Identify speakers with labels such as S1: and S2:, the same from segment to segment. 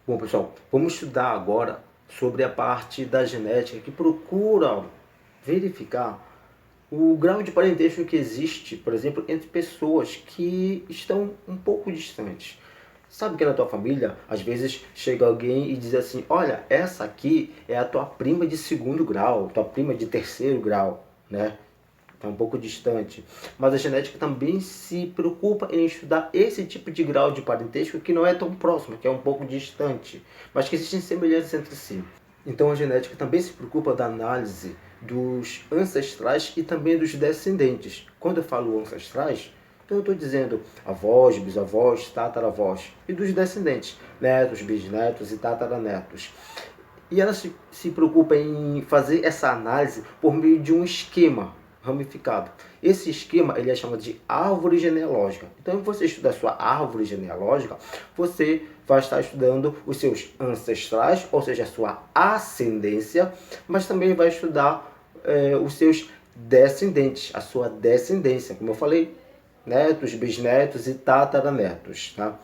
S1: Bom, pessoal, vamos estudar agora sobre a parte da genética que procura verificar o grau de parentesco que existe, por exemplo, entre pessoas que estão um pouco distantes. Sabe que na tua família, às vezes chega alguém e diz assim: olha, essa aqui é a tua prima de segundo grau, tua prima de terceiro grau, né? Está um pouco distante. Mas a genética também se preocupa em estudar esse tipo de grau de parentesco que não é tão próximo, que é um pouco distante, mas que existem semelhanças entre si. Então a genética também se preocupa da análise dos ancestrais e também dos descendentes. Quando eu falo ancestrais, então eu estou dizendo avós, bisavós, tataravós e dos descendentes, netos, bisnetos e tataranetos. E ela se preocupa em fazer essa análise por meio de um esquema ramificado. Esse esquema ele é chamado de árvore genealógica. Então, quando você estuda a sua árvore genealógica, você vai estar estudando os seus ancestrais, ou seja, a sua ascendência, mas também vai estudar os seus descendentes, a sua descendência, como eu falei, netos, bisnetos e tataranetos, tá?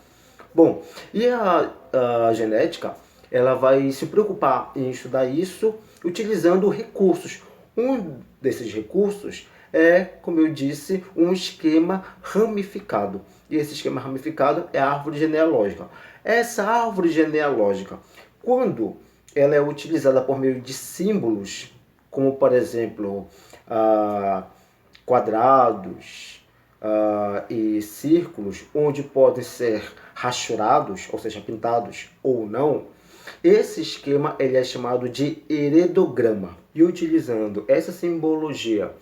S1: Bom, e a genética, ela vai se preocupar em estudar isso utilizando recursos. Um desses recursos é, como eu disse, um esquema ramificado. E esse esquema ramificado é a árvore genealógica. Essa árvore genealógica, quando ela é utilizada por meio de símbolos, como por exemplo, quadrados, e círculos, onde podem ser rachurados, ou seja, pintados ou não, esse esquema ele é chamado de heredograma. E utilizando essa simbologia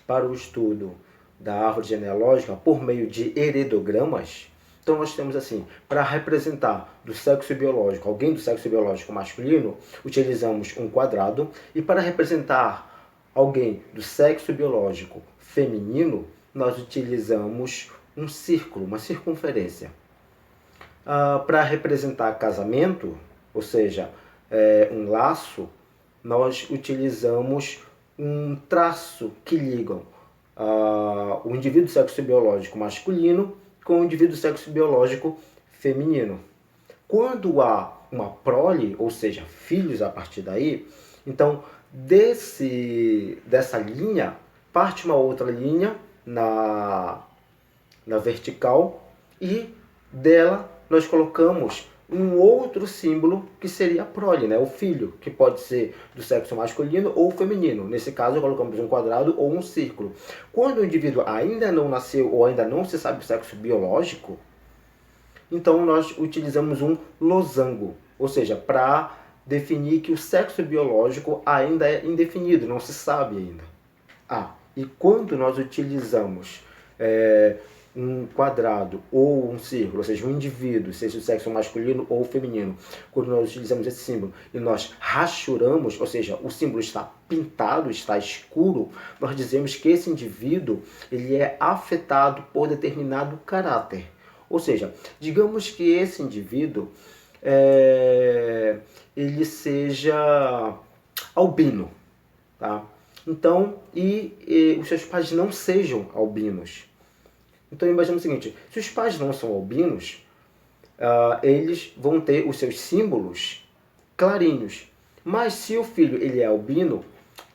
S1: para o estudo da árvore genealógica por meio de heredogramas, então nós temos assim, para representar do sexo biológico, alguém do sexo biológico masculino, utilizamos um quadrado, e para representar alguém do sexo biológico feminino, nós utilizamos um círculo, uma circunferência. Para representar casamento, ou seja, um laço, nós utilizamos um traço que ligam o indivíduo do sexo biológico masculino com o indivíduo do sexo biológico feminino. Quando há uma prole, ou seja, filhos a partir daí, então dessa linha parte uma outra linha na vertical, e dela nós colocamos um outro símbolo que seria a prole, né? O filho, que pode ser do sexo masculino ou feminino. Nesse caso, colocamos um quadrado ou um círculo. Quando o indivíduo ainda não nasceu ou ainda não se sabe o sexo biológico, então nós utilizamos um losango, ou seja, para definir que o sexo biológico ainda é indefinido, não se sabe ainda. E quando nós utilizamos um quadrado ou um círculo, ou seja, um indivíduo, seja do sexo masculino ou feminino, quando nós utilizamos esse símbolo e nós rachuramos, ou seja, o símbolo está pintado, está escuro, nós dizemos que esse indivíduo ele é afetado por determinado caráter. Ou seja, digamos que esse indivíduo ele seja albino, tá? Então, e os seus pais não sejam albinos. Então imagina o seguinte, se os pais não são albinos, eles vão ter os seus símbolos clarinhos. Mas se o filho ele é albino,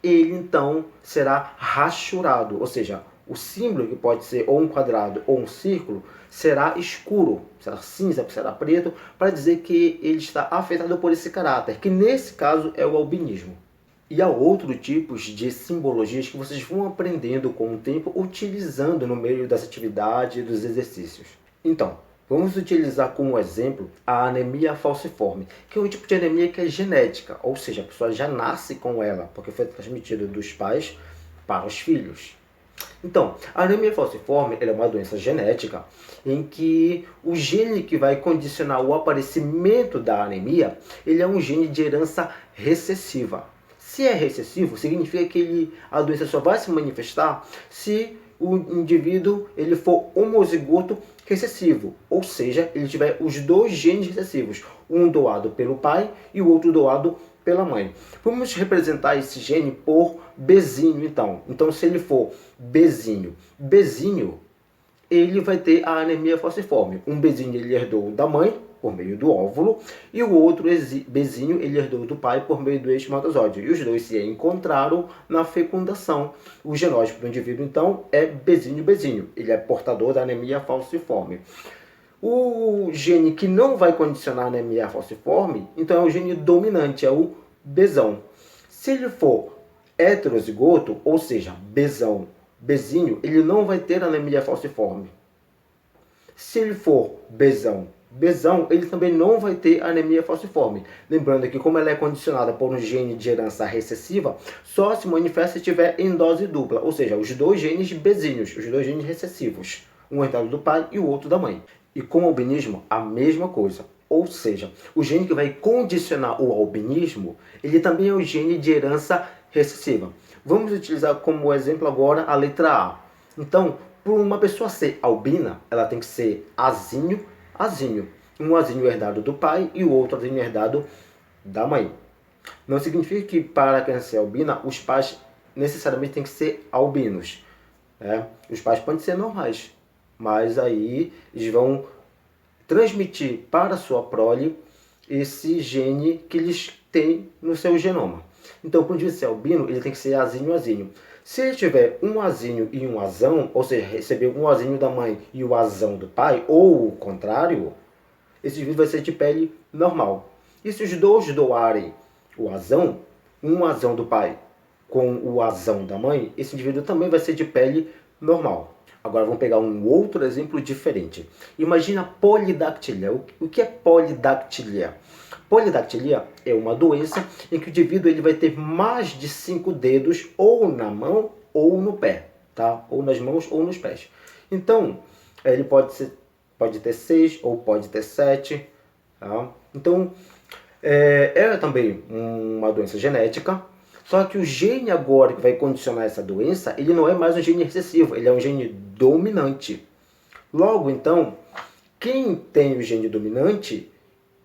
S1: ele então será rachurado, ou seja, o símbolo, que pode ser ou um quadrado ou um círculo, será escuro, será cinza, será preto, para dizer que ele está afetado por esse caráter, que nesse caso é o albinismo. E há outros tipos de simbologias que vocês vão aprendendo com o tempo, utilizando no meio das atividades e dos exercícios. Então, vamos utilizar como exemplo a anemia falciforme, que é um tipo de anemia que é genética, ou seja, a pessoa já nasce com ela, porque foi transmitida dos pais para os filhos. Então, a anemia falciforme é uma doença genética em que o gene que vai condicionar o aparecimento da anemia, ele é um gene de herança recessiva. Se é recessivo, significa que a doença só vai se manifestar se o indivíduo ele for homozigoto recessivo, ou seja, ele tiver os dois genes recessivos, um doado pelo pai e o outro doado pela mãe. Vamos representar esse gene por Bzinho, então. Então, se ele for Bzinho, ele vai ter a anemia falciforme. Um Bzinho ele herdou da mãe, por meio do óvulo, e o outro bezinho ele herdou do pai por meio do espermatozoide. E os dois se encontraram na fecundação. O genótipo do indivíduo, então, é bezinho-bezinho. Ele é portador da anemia falciforme. O gene que não vai condicionar a anemia falciforme, então é o gene dominante, é o Bzão. Se ele for heterozigoto, ou seja, Bzão, bezinho, ele não vai ter anemia falciforme. Se ele for Bzão, ele também não vai ter anemia falciforme. Lembrando que como ela é condicionada por um gene de herança recessiva, só se manifesta se estiver em dose dupla, ou seja, os dois genes bezinhos, os dois genes recessivos, um herdado do pai e o outro da mãe. E com o albinismo, a mesma coisa. Ou seja, o gene que vai condicionar o albinismo, ele também é o gene de herança recessiva. Vamos utilizar como exemplo agora a letra A. Então, para uma pessoa ser albina, ela tem que ser azinho. Um azinho herdado do pai e o outro azinho herdado da mãe. Não significa que para a criança ser albina, os pais necessariamente têm que ser albinos. Os pais podem ser normais, mas aí eles vão transmitir para a sua prole esse gene que eles têm no seu genoma. Então, para o indivíduo ser albino, ele tem que ser azinho. Se ele tiver um azinho e um azão, ou seja, receber um azinho da mãe e o azão do pai, ou o contrário, esse indivíduo vai ser de pele normal. E se os dois doarem o azão, um azão do pai com o azão da mãe, esse indivíduo também vai ser de pele normal. Agora vamos pegar um outro exemplo diferente. Imagina polidactilia. O que é polidactilia? Polidactilia é uma doença em que o indivíduo ele vai ter mais de 5 dedos ou na mão ou no pé, tá? Ou nas mãos ou nos pés. Então, ele pode ter 6 ou pode ter 7. Tá? Então, é também uma doença genética. Só que o gene agora que vai condicionar essa doença, ele não é mais um gene recessivo, ele é um gene dominante. Logo, então, quem tem o gene dominante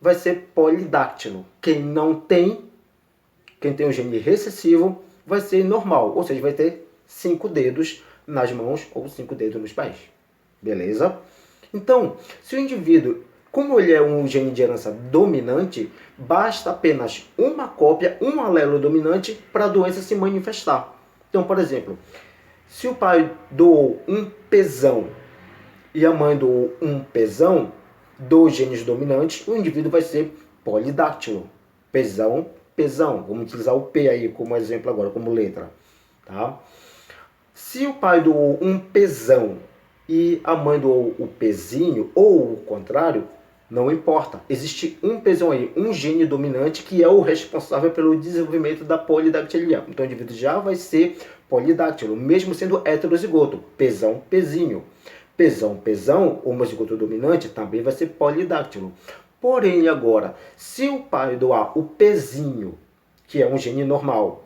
S1: vai ser polidáctilo. Quem tem o gene recessivo, vai ser normal, ou seja, vai ter 5 dedos nas mãos ou 5 dedos nos pés. Beleza? Então, se o indivíduo, como ele é um gene de herança dominante, basta apenas uma cópia, um alelo dominante para a doença se manifestar. Então, por exemplo, se o pai doou um Pzão e a mãe doou um Pzão, dois genes dominantes, o indivíduo vai ser polidáctilo. Pzão. Vamos utilizar o P aí como exemplo agora, como letra. Tá? Se o pai doou um Pzão e a mãe doou o Pzinho, ou o contrário, não importa. Existe um Pzão aí, um gene dominante que é o responsável pelo desenvolvimento da polidactilia. Então o indivíduo já vai ser polidáctilo, mesmo sendo heterozigoto. Pzão, Pzinho. Pzão, homozigoto dominante, também vai ser polidáctilo. Porém, agora, se o pai doar o Pzinho, que é um gene normal,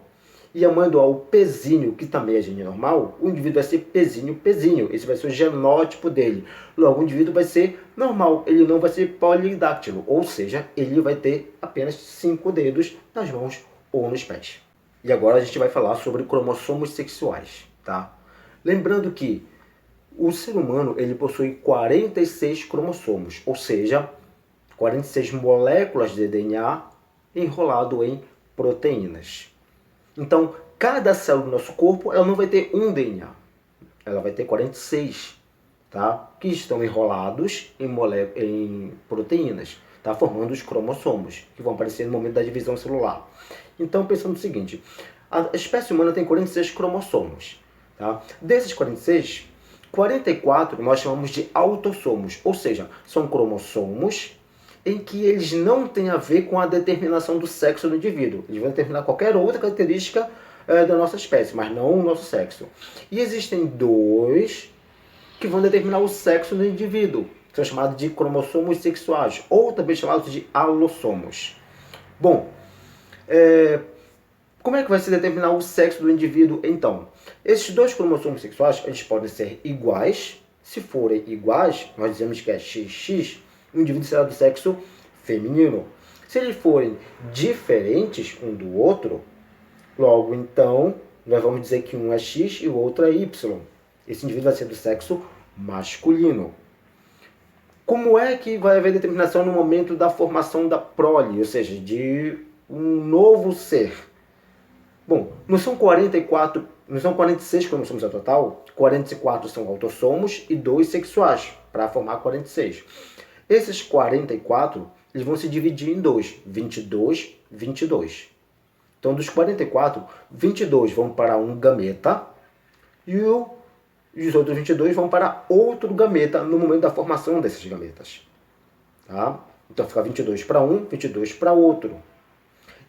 S1: e a mãe doar o Pzinho, que também é gene normal, o indivíduo vai ser Pzinho. Esse vai ser o genótipo dele. Logo, o indivíduo vai ser normal, ele não vai ser polidáctilo, ou seja, ele vai ter apenas 5 dedos nas mãos ou nos pés. E agora a gente vai falar sobre cromossomos sexuais, tá? Lembrando que o ser humano ele possui 46 cromossomos, ou seja, 46 moléculas de DNA enrolado em proteínas. Então, cada célula do nosso corpo ela não vai ter um DNA, ela vai ter 46, tá? Que estão enrolados em proteínas, tá? Formando os cromossomos, que vão aparecer no momento da divisão celular. Então, pensando o seguinte, a espécie humana tem 46 cromossomos. Tá? Desses 46, 44 nós chamamos de autossomos, ou seja, são cromossomos em que eles não têm a ver com a determinação do sexo do indivíduo. Eles vão determinar qualquer outra característica da nossa espécie, mas não o nosso sexo. E existem 2 que vão determinar o sexo do indivíduo. São chamados de cromossomos sexuais, ou também chamados de alossomos. Bom, como é que vai se determinar o sexo do indivíduo, então? Esses 2 cromossomos sexuais, eles podem ser iguais. Se forem iguais, nós dizemos que é XX, o indivíduo será do sexo feminino. Se eles forem diferentes um do outro, logo então, nós vamos dizer que um é X e o outro é Y. Esse indivíduo vai ser do sexo masculino. Como é que vai haver determinação no momento da formação da prole, ou seja, de um novo ser? Bom, não são 44, não são 46 cromossomos ao total, 44 são autossomos e 2 sexuais, para formar 46. Esses 44, eles vão se dividir em dois, 22, 22. Então, dos 44, 22 vão para um gameta e os outros 22 vão para outro gameta no momento da formação desses gametas. Tá? Então, fica 22 para um, 22 para outro.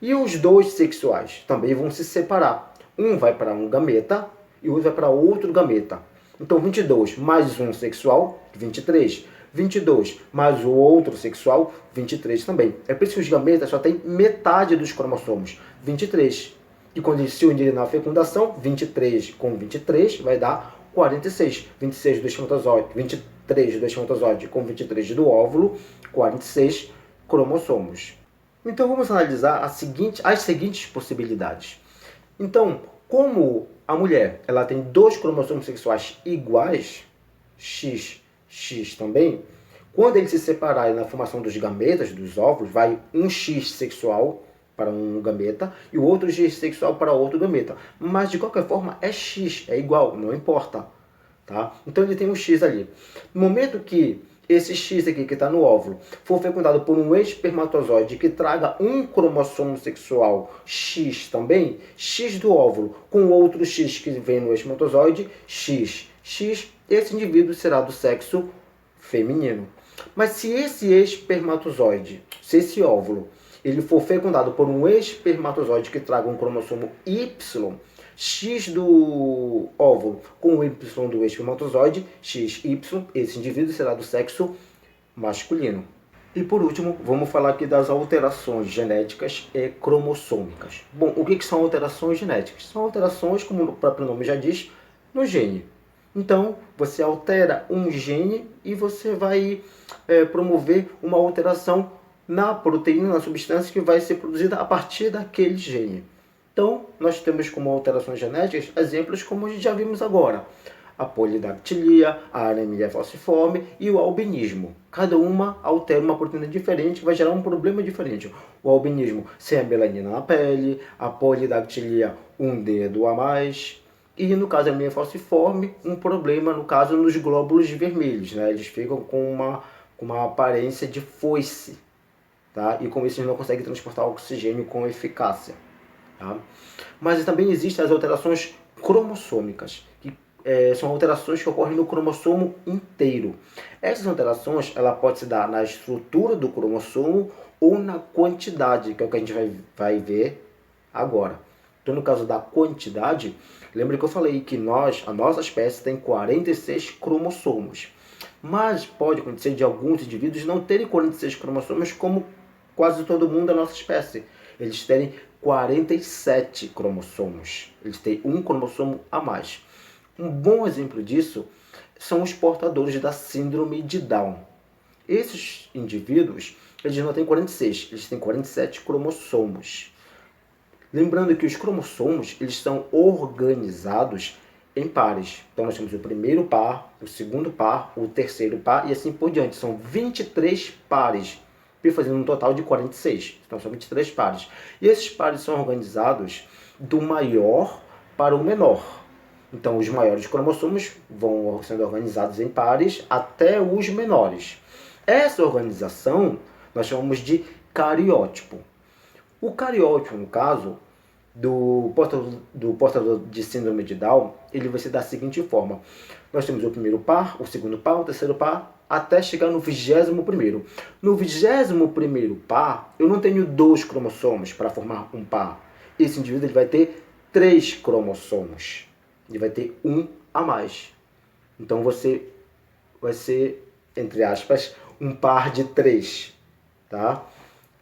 S1: E os dois sexuais também vão se separar. Um vai para um gameta e o outro vai para outro gameta. Então, 22 mais um sexual, 23. 22 mais o outro sexual, 23 também. É por isso que os gametas só têm metade dos cromossomos, 23. E quando eles se unirem na fecundação, 23 com 23 vai dar 46. 26 do espermatozoide, 23 do espermatozoide com 23 do óvulo, 46 cromossomos. Então vamos analisar as seguintes possibilidades. Então, como a mulher ela tem dois cromossomos sexuais iguais, X, X também, quando eles se separarem na formação dos gametas, dos óvulos, vai um X sexual para um gameta e o outro X sexual para outro gameta. Mas de qualquer forma é X, é igual, não importa. Tá? Então ele tem um X ali. No momento que esse X aqui que está no óvulo for fecundado por um espermatozoide que traga um cromossomo sexual X também, X do óvulo com outro X que vem no espermatozoide, X, X, esse indivíduo será do sexo feminino. Mas se esse espermatozoide, se esse óvulo, ele for fecundado por um espermatozoide que traga um cromossomo Y, X do óvulo com o Y do espermatozoide, XY, esse indivíduo será do sexo masculino. E por último, vamos falar aqui das alterações genéticas e cromossômicas. Bom, o que são alterações genéticas? São alterações, como o próprio nome já diz, no gene. Então, você altera um gene e você vai promover uma alteração na proteína, na substância que vai ser produzida a partir daquele gene. Então, nós temos como alterações genéticas exemplos como a gente já vimos agora. A polidactilia, a anemia falciforme e o albinismo. Cada uma altera uma proteína diferente que vai gerar um problema diferente. O albinismo sem a melanina na pele, a polidactilia um dedo a mais. E no caso da anemia falciforme, um problema no caso nos glóbulos vermelhos. Né? Eles ficam com uma aparência de foice. Tá? E com isso eles não conseguem transportar oxigênio com eficácia. Tá? Mas também existem as alterações cromossômicas, que são alterações que ocorrem no cromossomo inteiro. Essas alterações ela pode se dar na estrutura do cromossomo ou na quantidade, que é o que a gente vai ver agora. Então, no caso da quantidade, lembra que eu falei que a nossa espécie tem 46 cromossomos. Mas pode acontecer de alguns indivíduos não terem 46 cromossomos, como quase todo mundo da nossa espécie. Eles terem 47 cromossomos. Eles têm um cromossomo a mais. Um bom exemplo disso são os portadores da síndrome de Down. Esses indivíduos, eles não têm 46, eles têm 47 cromossomos. Lembrando que os cromossomos, eles são organizados em pares. Então nós temos o primeiro par, o segundo par, o terceiro par e assim por diante. São 23 pares, fazendo um total de 46. Então são 23 pares. E esses pares são organizados do maior para o menor. Então os maiores cromossomos vão sendo organizados em pares até os menores. Essa organização nós chamamos de cariótipo. O cariótipo, no caso, do portador de síndrome de Down, ele vai ser da seguinte forma. Nós temos o primeiro par, o segundo par, o terceiro par, até chegar no 21º. No 21º par, eu não tenho 2 cromossomos para formar um par. Esse indivíduo ele vai ter 3 cromossomos. Ele vai ter um a mais. Então você vai ser, entre aspas, um par de 3. Tá?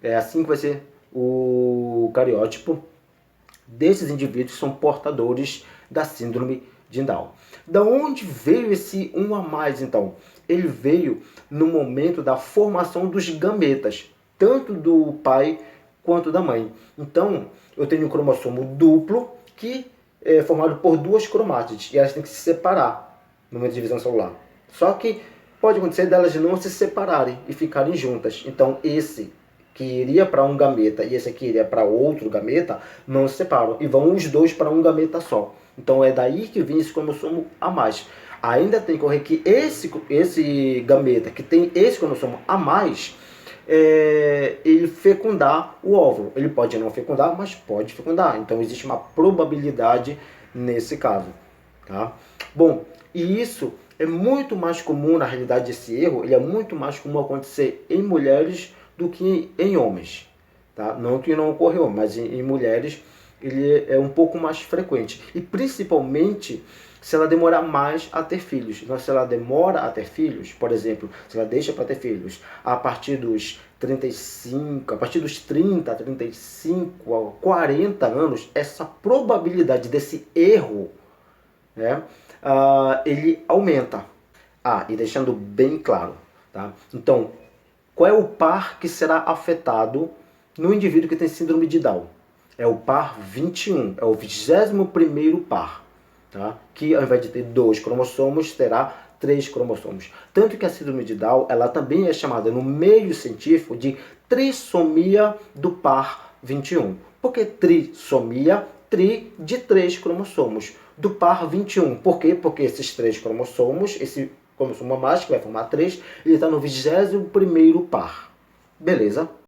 S1: É assim que vai ser o cariótipo desses indivíduos que são portadores da síndrome de Down. Da onde veio esse um a mais, então? Ele veio no momento da formação dos gametas, tanto do pai quanto da mãe. Então, eu tenho um cromossomo duplo que formado por duas cromátides, e elas têm que se separar no momento de divisão celular. Só que pode acontecer delas não se separarem e ficarem juntas. Então, esse que iria para um gameta e esse aqui iria para outro gameta, não se separam e vão os dois para um gameta só. Então, é daí que vem esse cromossomo a mais. Ainda tem que ocorrer que esse gameta que tem esse cromossomo a mais, ele fecundar o óvulo. Ele pode não fecundar, mas pode fecundar. Então, existe uma probabilidade nesse caso. Tá? Bom, e isso é muito mais comum, na realidade, esse erro, ele é muito mais comum acontecer em mulheres do que em homens. Tá? Não que não ocorreu, mas em mulheres ele é um pouco mais frequente. E principalmente se ela demorar mais a ter filhos. Então, se ela demora a ter filhos, por exemplo, se ela deixa para ter filhos a partir dos 35, a partir dos 30, 35, 40 anos, essa probabilidade desse erro, né, ele aumenta. E deixando bem claro, tá? Então, qual é o par que será afetado no indivíduo que tem síndrome de Down? É o par 21, é o 21º par, tá? Que ao invés de ter 2 cromossomos, terá 3 cromossomos. Tanto que a síndrome de Down, ela também é chamada no meio científico de trissomia do par 21. Por que trissomia? Tri de 3 cromossomos. Do par 21. Por quê? Porque esses 3 cromossomos, esse cromossomo a mais, que vai formar 3, ele está no 21º par. Beleza?